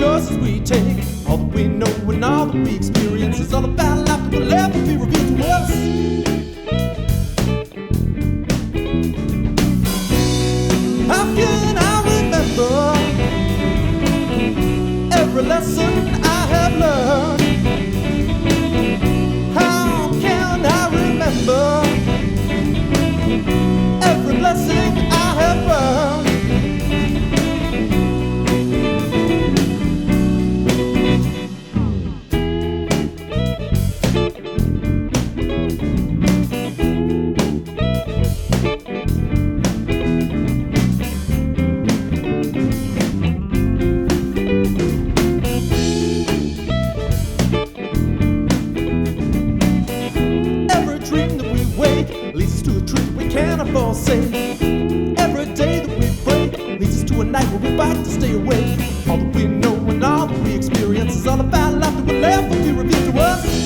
choices we take, all that we know and all that we experience is all about life that will ever be revealed to us. How can I remember every lesson I have learned? How can I remember every blessing I have earned? Leads us to a truth we cannot forsake. Every day that we break leads us to a night where we fight to stay awake. All that we know and all that we experience is all about life that will ever be revealed to us.